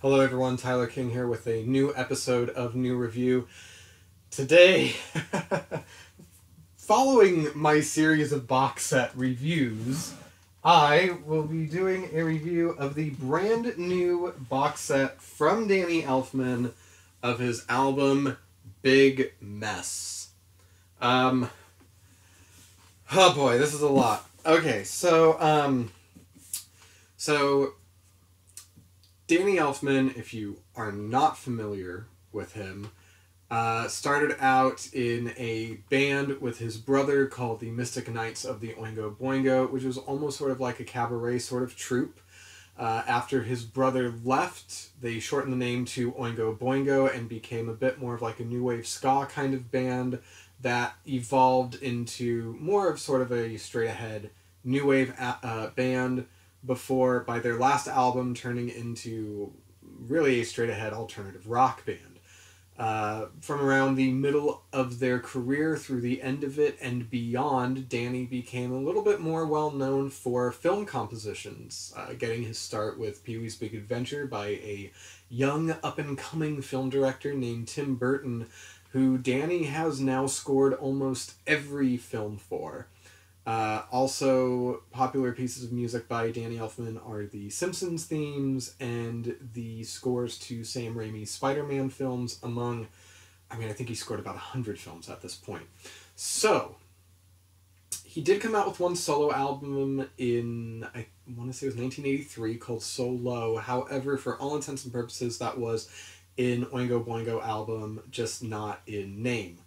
Hello everyone, Tyler King here with a new episode of NuReview. Today, following my series of box set reviews, I will be doing a review of the brand new box set from Danny Elfman of his album Big Mess. Oh boy, this is a lot. Okay, so Danny Elfman, if you are not familiar with him, started out in a band with his brother called the Mystic Knights of the Oingo Boingo, which was almost sort of like a cabaret sort of troupe. After his brother left, they shortened the name to Oingo Boingo and became a bit more of like a new wave ska kind of band that evolved into more of sort of a straight ahead new wave band before, by their last album, turning into really a straight ahead alternative rock band. From around the middle of their career through the end of it and beyond, Danny became a little bit more well known for film compositions, getting his start with Pee-wee's Big Adventure by a young up-and-coming film director named Tim Burton, who Danny has now scored almost every film for. Also, popular pieces of music by Danny Elfman are the Simpsons themes and the scores to Sam Raimi's Spider-Man films, among, I think he scored about 100 films at this point. So, he did come out with one solo album in, I want to say it was 1983, called So Low. However, for all intents and purposes, that was an Oingo Boingo album, just not in name.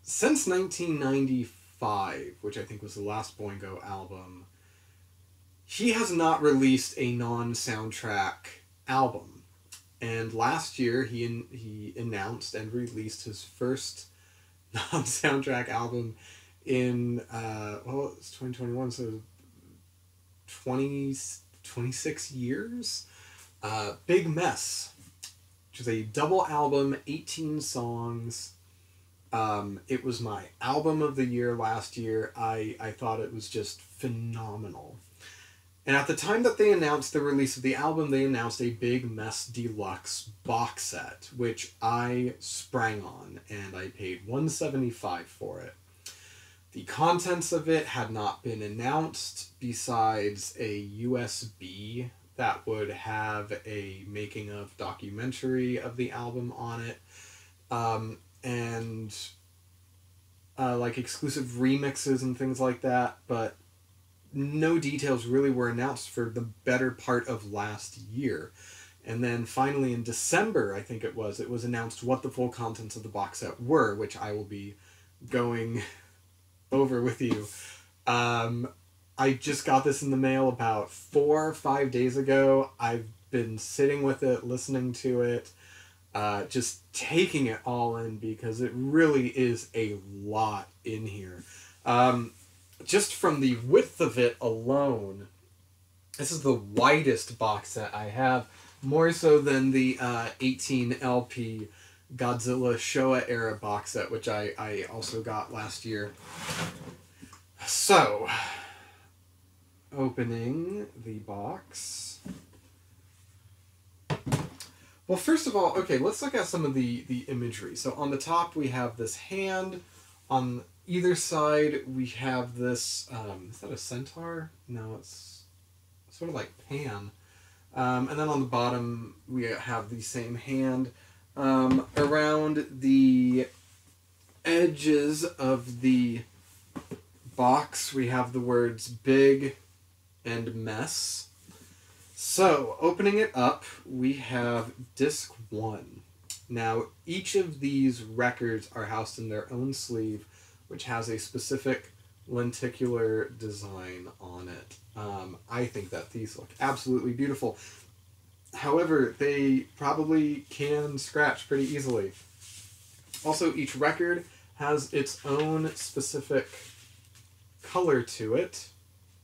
Since 1995, which I think was the last Boingo album, he has not released a non-soundtrack album. And last year, he announced and released his first non-soundtrack album in, it's 2021, so 26 years? Big Mess, which is a double album, 18 songs. It was my album of the year last year. I thought it was just phenomenal. And at the time that they announced the release of the album, they announced a Big Mess Deluxe box set, which I sprang on, and I paid $175 for it. The contents of it had not been announced, besides a USB that would have a making of documentary of the album on it. And like exclusive remixes and things like that, but no details really were announced for the better part of last year. And then finally in December, I think it was announced what the full contents of the box set were, which I will be going over with you. I just got this in the mail about 4 or 5 days ago. I've been sitting with it, listening to it, just taking it all in, because it really is a lot in here. Just from the width of it alone, this is the widest box set I have, more so than the 18 LP Godzilla Showa era box set, which I also got last year. So, opening the box. Well, first of all, okay, let's look at some of the imagery. So on the top, we have this hand. On either side, we have this, is that a centaur? No, it's sort of like Pan. And then on the bottom, we have the same hand. Around the edges of the box, we have the words Big and Mess. So, opening it up, we have disc 1. Now, each of these records are housed in their own sleeve, which has a specific lenticular design on it. I think that these look absolutely beautiful. However, they probably can scratch pretty easily. Also, each record has its own specific color to it.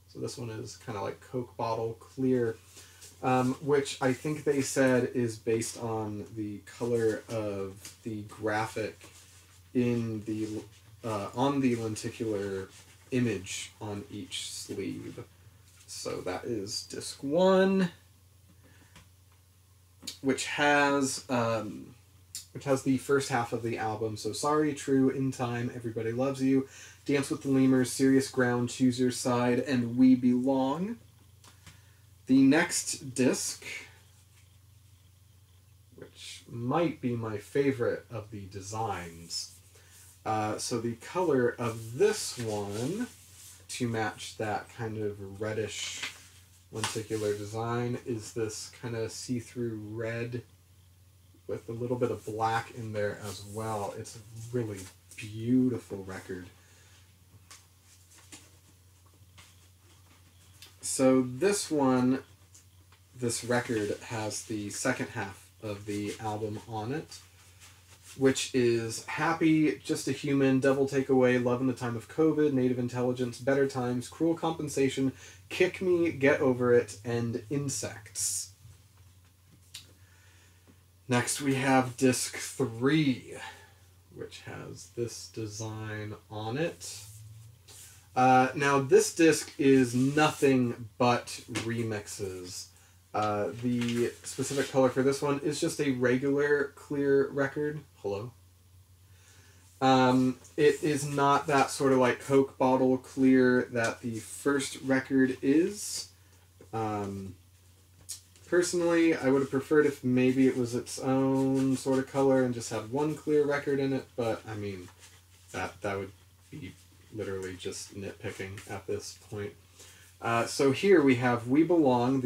So this one is kind of like Coke bottle clear, which I think they said is based on the color of the graphic in the on the lenticular image on each sleeve. So that is disc 1, which has the first half of the album. So Sorry, True, In Time, Everybody Loves You, Dance with the Lemurs, Serious Ground, Choose Your Side, and We Belong. The next disc, which might be my favorite of the designs. So the color of this one, to match that kind of reddish lenticular design, is this kind of see-through red with a little bit of black in there as well. It's a really beautiful record. So this record has the second half of the album on it, which is Happy, Just a Human, Devil Take Away, Love in the Time of COVID, Native Intelligence, Better Times, Cruel Compensation, Kick Me, Get Over It, and Insects. Next we have disc 3, which has this design on it. Now this disc is nothing but remixes. The specific color for this one is just a regular clear record. Hello. It is not that sort of like Coke bottle clear that the first record is. Personally, I would have preferred if maybe it was its own sort of color and just had one clear record in it, but I mean, that would be literally just nitpicking at this point. So here we have We Belong,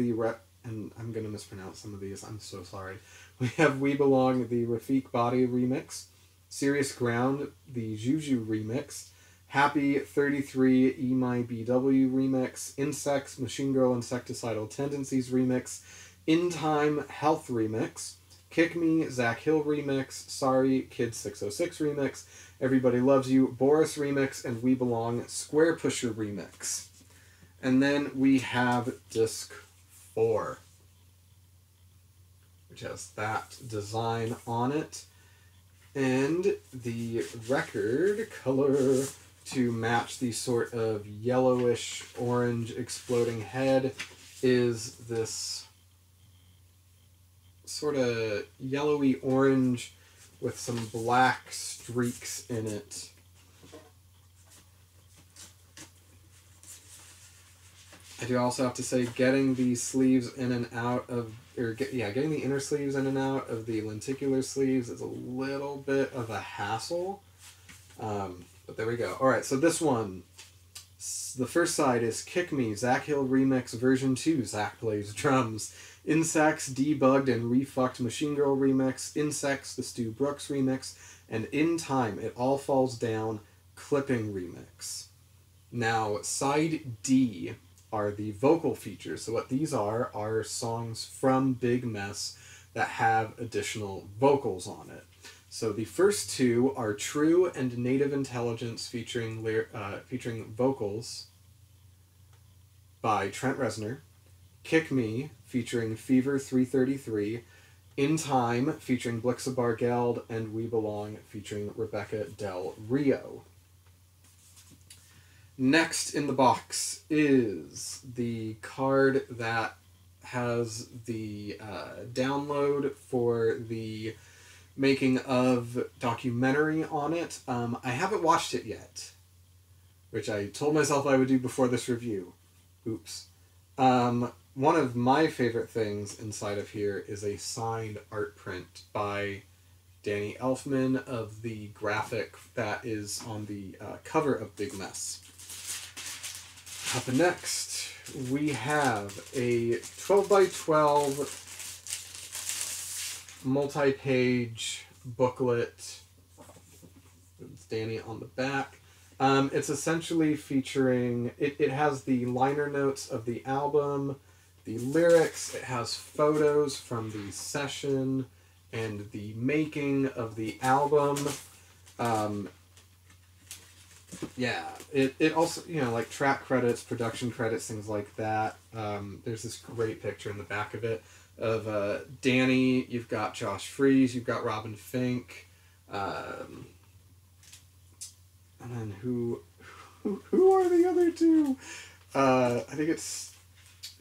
and I'm going to mispronounce some of these, I'm so sorry. We have We Belong, the Rafiq Body remix, Serious Ground, the Juju remix, Happy 33 E My BW remix, Insects, Machine Girl Insecticidal Tendencies remix, In Time Health remix, Kick Me, Zach Hill remix, Sorry, Kid 606 remix, Everybody Loves You, Boris remix, and We Belong, Square Pusher remix. And then we have disc 4, which has that design on it. And the record color to match the sort of yellowish orange exploding head is this sort of yellowy orange with some black streaks in it. I do also have to say, getting the sleeves in and out of, getting the inner sleeves in and out of the lenticular sleeves is a little bit of a hassle. But there we go. Alright, so this one, the first side is Kick Me, Zach Hill Remix version 2, Zach plays drums. Insects, Debugged and Refucked Machine Girl Remix, Insects, the Stu Brooks Remix, and In Time, It All Falls Down, Clipping Remix. Now, side D are the vocal features. So what these are songs from Big Mess that have additional vocals on it. So the first two are True and Native Intelligence featuring vocals by Trent Reznor, Kick Me featuring Fever 333, In Time featuring Blixa Bargeld, and We Belong featuring Rebecca Del Rio. Next in the box is the card that has the download for the making of documentary on it. I haven't watched it yet, which I told myself I would do before this review. Oops. One of my favorite things inside of here is a signed art print by Danny Elfman of the graphic that is on the cover of Big Mess. Up next, we have a 12x12 multi-page booklet. It's Danny on the back. It's essentially featuring, it has the liner notes of the album, the lyrics, it has photos from the session and the making of the album. It also, like track credits, production credits, things like that. There's this great picture in the back of it of Danny, you've got Josh Freese, you've got Robin Fink, and then who are the other two? I think it's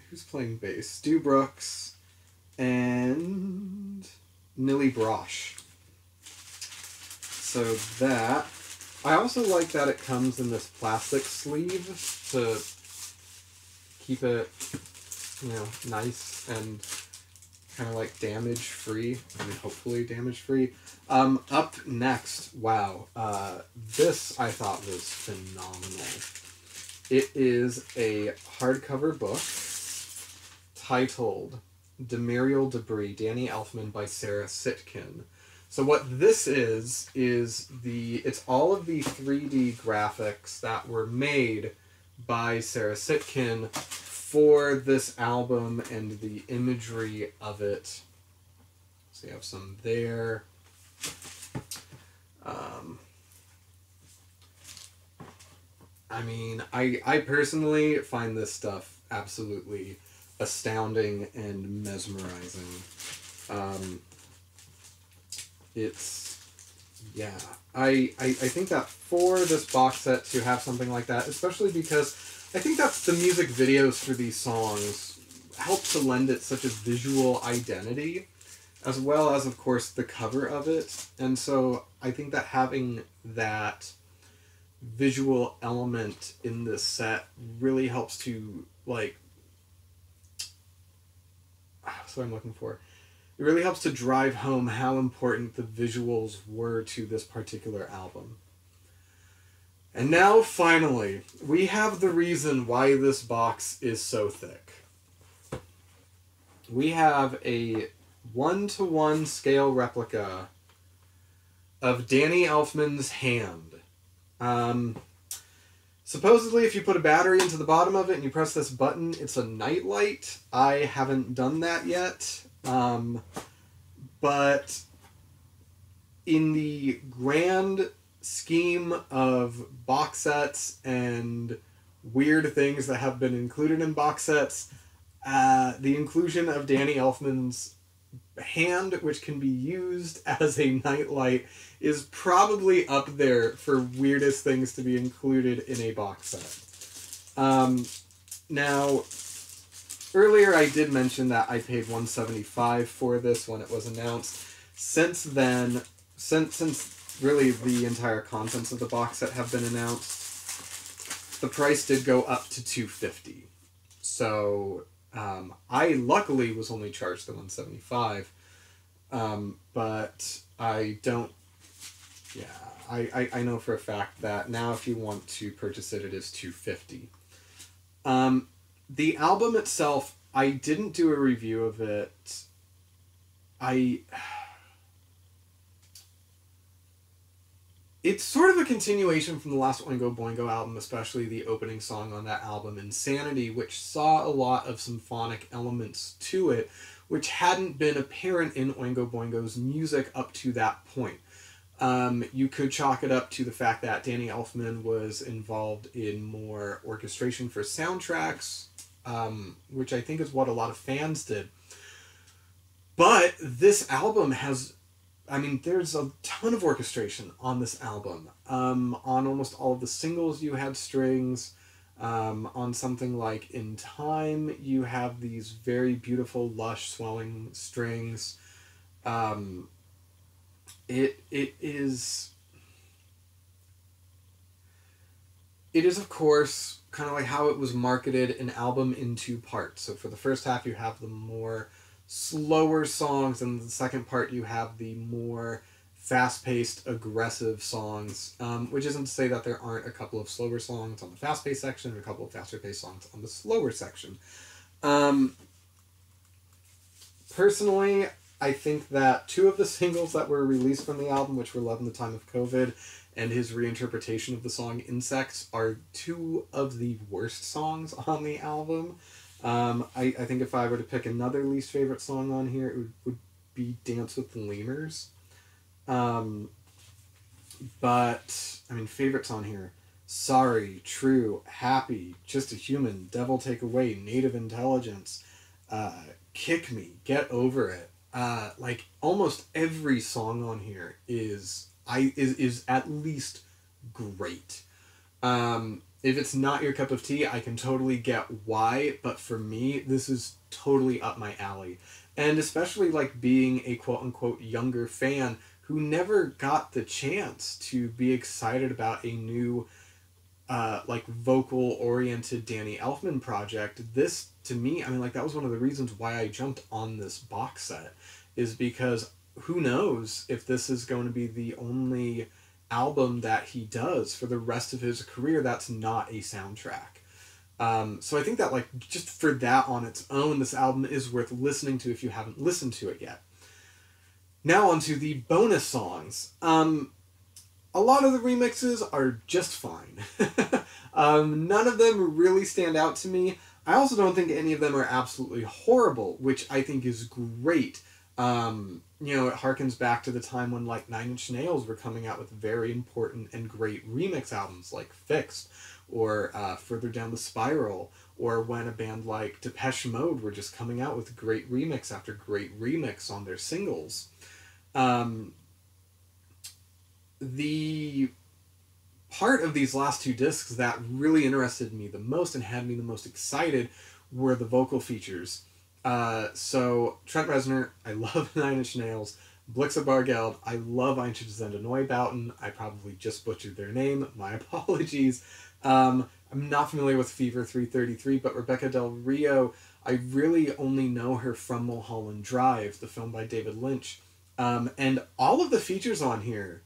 who's playing bass? Stu Brooks and Nilly Brosh. So that, I also like that it comes in this plastic sleeve to keep it, you know, nice and kind of like damage free. I mean, hopefully damage free. Up next, wow, this I thought was phenomenal. It is a hardcover book titled Demurial Debris, Danny Elfman by Sarah Sitkin. So what this is it's all of the 3D graphics that were made by Sarah Sitkin for this album and the imagery of it. So you have some there. I mean, I personally find this stuff absolutely astounding and mesmerizing. It's, yeah, I think that for this box set to have something like that, especially because I think that the music videos for these songs help to lend it such a visual identity, as well as, of course, the cover of it. And so I think that having that visual element in this set really helps to, like, that's what I'm looking for. It really helps to drive home how important the visuals were to this particular album. And now, finally, we have the reason why this box is so thick. We have a 1-to-1 scale replica of Danny Elfman's hand. Supposedly, if you put a battery into the bottom of it and you press this button, it's a nightlight. I haven't done that yet. But in the grand scheme of box sets and weird things that have been included in box sets, the inclusion of Danny Elfman's hand, which can be used as a nightlight, is probably up there for weirdest things to be included in a box set. Now, earlier I did mention that I paid $175 for this when it was announced. Since then, since really the entire contents of the box set have been announced, the price did go up to $250. So I luckily was only charged the $175, but I don't. Yeah, I know for a fact that now if you want to purchase it, it is $250. The album itself, I didn't do a review of it. It's sort of a continuation from the last Oingo Boingo album, especially the opening song on that album, Insanity, which saw a lot of symphonic elements to it, which hadn't been apparent in Oingo Boingo's music up to that point. You could chalk it up to the fact that Danny Elfman was involved in more orchestration for soundtracks, which I think is what a lot of fans did. But this album has, I mean, there's a ton of orchestration on this album. On almost all of the singles you had strings. On something like In Time, you have these very beautiful, lush, swelling strings. It is, of course, kind of like how it was marketed, an album in two parts. So for the first half, you have the more slower songs, and the second part, you have the more fast-paced, aggressive songs, which isn't to say that there aren't a couple of slower songs on the fast-paced section and a couple of faster-paced songs on the slower section. Personally, I think that two of the singles that were released from the album, which were Love in the Time of COVID and his reinterpretation of the song Insects, are two of the worst songs on the album. I think if I were to pick another least favorite song on here, it would be Dance with the Lemurs. But, I mean, favorites on here: Sorry, True, Happy, Just a Human, Devil Take Away, Native Intelligence, Kick Me, Get Over It. Like, almost every song on here is at least great. If it's not your cup of tea, I can totally get why, but for me, this is totally up my alley. And especially like being a quote unquote younger fan who never got the chance to be excited about a new like vocal oriented Danny Elfman project. This to me, I mean, like that was one of the reasons why I jumped on this box set, is because who knows if this is going to be the only album that he does for the rest of his career that's not a soundtrack. So I think that like just for that on its own, this album is worth listening to if you haven't listened to it yet. Now onto the bonus songs. A lot of the remixes are just fine. None of them really stand out to me. I also don't think any of them are absolutely horrible, which I think is great. It harkens back to the time when like Nine Inch Nails were coming out with very important and great remix albums like Fixed, or Further Down the Spiral, or when a band like Depeche Mode were just coming out with great remix after great remix on their singles. The part of these last two discs that really interested me the most and had me the most excited were the vocal features. So Trent Reznor, I love Nine Inch Nails. Blixa Bargeld, I love Eintje Zende Neubauten. I probably just butchered their name. My apologies. I'm not familiar with Fever 333, but Rebecca Del Rio, I really only know her from Mulholland Drive, the film by David Lynch. And all of the features on here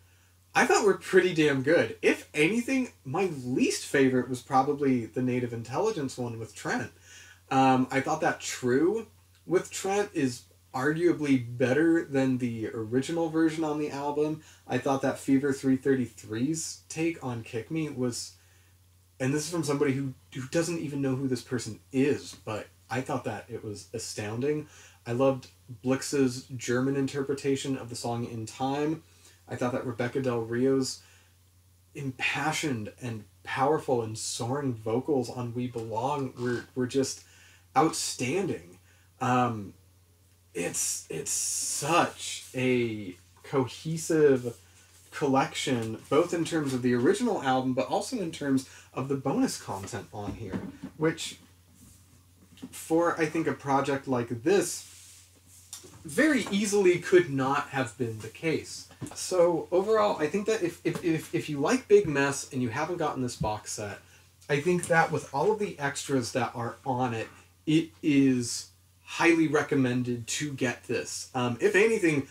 I thought were pretty damn good. If anything, my least favorite was probably the Native Intelligence one with Trent. I thought that True with Trent is arguably better than the original version on the album. I thought that Fever 333's take on Kick Me was, and this is from somebody who doesn't even know who this person is, but I thought that it was astounding. I loved Blix's German interpretation of the song In Time. I thought that Rebecca Del Rio's impassioned and powerful and soaring vocals on We Belong were just outstanding. It's such a cohesive collection, both in terms of the original album, but also in terms of the bonus content on here, which for, I think, a project like this, very easily could not have been the case. So overall, I think that if you like Big Mess and you haven't gotten this box set, I think that with all of the extras that are on it, it is highly recommended to get this. If anything,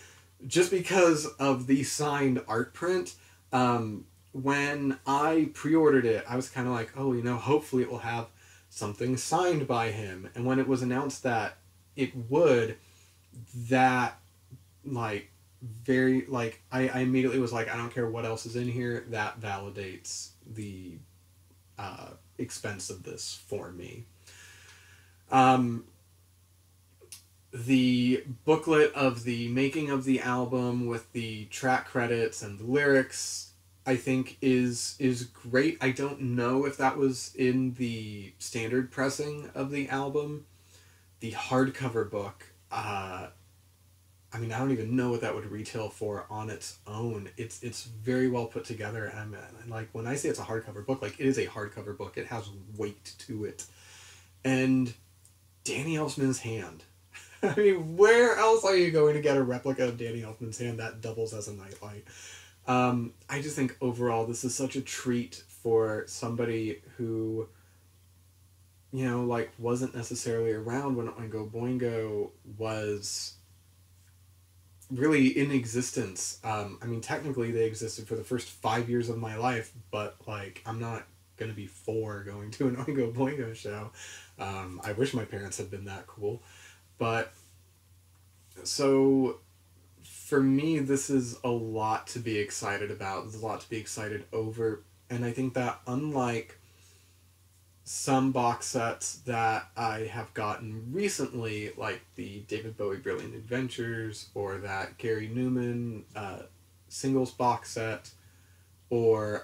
just because of the signed art print, when I pre-ordered it, I was kind of like, oh, hopefully it will have something signed by him. And when it was announced that it would, that, like, very, like, I immediately was like, I don't care what else is in here, that validates the expense of this for me. The booklet of the making of the album with the track credits and the lyrics, I think is great. I don't know if that was in the standard pressing of the album. The hardcover book, I don't even know what that would retail for on its own. It's very well put together, and like, when I say it's a hardcover book, like, it is a hardcover book. It has weight to it. And Danny Elfman's hand. I mean, where else are you going to get a replica of Danny Elfman's hand that doubles as a nightlight? I just think overall this is such a treat for somebody who, like, wasn't necessarily around when Oingo Boingo was really in existence. Technically they existed for the first 5 years of my life, but, like, I'm not going to be 4 going to an Oingo Boingo show. I wish my parents had been that cool. But, so, for me, this is a lot to be excited about. There's a lot to be excited over. And I think that, unlike some box sets that I have gotten recently, like the David Bowie Brilliant Adventures, or that Gary Newman singles box set, or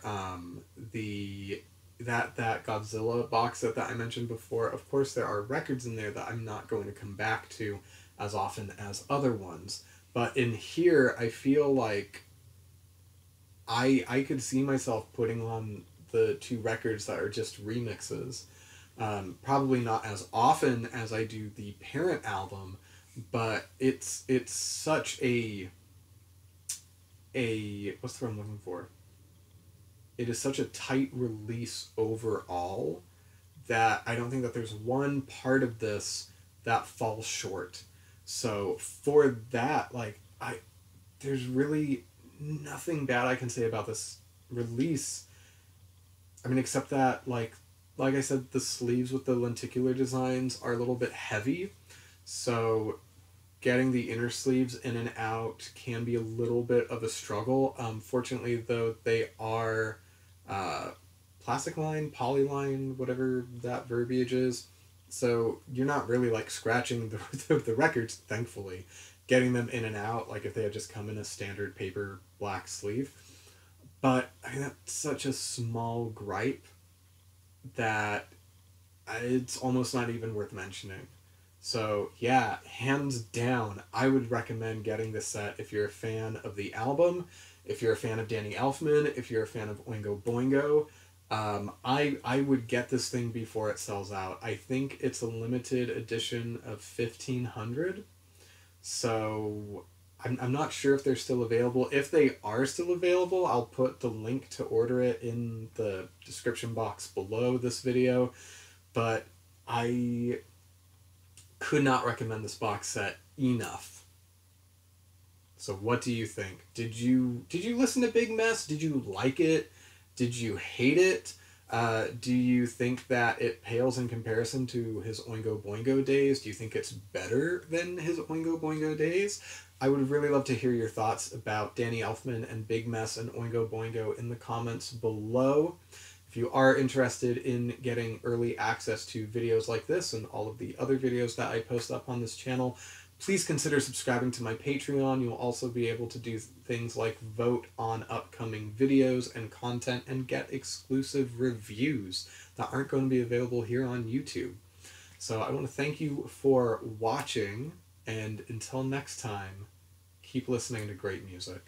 that Godzilla box set that I mentioned before, of course there are records in there that I'm not going to come back to as often as other ones. But in here, I feel like I could see myself putting on the 2 records that are just remixes. Probably not as often as I do the parent album, but it's such a what's the word I'm looking for? It is such a tight release overall that I don't think that there's one part of this that falls short. So for that, like, there's really nothing bad I can say about this release. I mean, except that, like I said, the sleeves with the lenticular designs are a little bit heavy, so getting the inner sleeves in and out can be a little bit of a struggle. Fortunately, though, they are plastic line, polyline, whatever that verbiage is. So you're not really like scratching the records, thankfully. Getting them in and out, like if they had just come in a standard paper black sleeve. But I mean, that's such a small gripe that it's almost not even worth mentioning. So yeah, hands down, I would recommend getting this set if you're a fan of the album, if you're a fan of Danny Elfman, if you're a fan of Oingo Boingo. I would get this thing before it sells out. I think it's a limited edition of 1,500. So I'm not sure if they're still available. If they are still available, I'll put the link to order it in the description box below this video. But I could not recommend this box set enough. So what do you think? Did you listen to Big Mess? Did you like it? Did you hate it? Do you think that it pales in comparison to his Oingo Boingo days? Do you think it's better than his Oingo Boingo days? I would really love to hear your thoughts about Danny Elfman and Big Mess and Oingo Boingo in the comments below. If you are interested in getting early access to videos like this and all of the other videos that I post up on this channel, please consider subscribing to my Patreon. You'll also be able to do things like vote on upcoming videos and content and get exclusive reviews that aren't going to be available here on YouTube. So I want to thank you for watching, and until next time, keep listening to great music.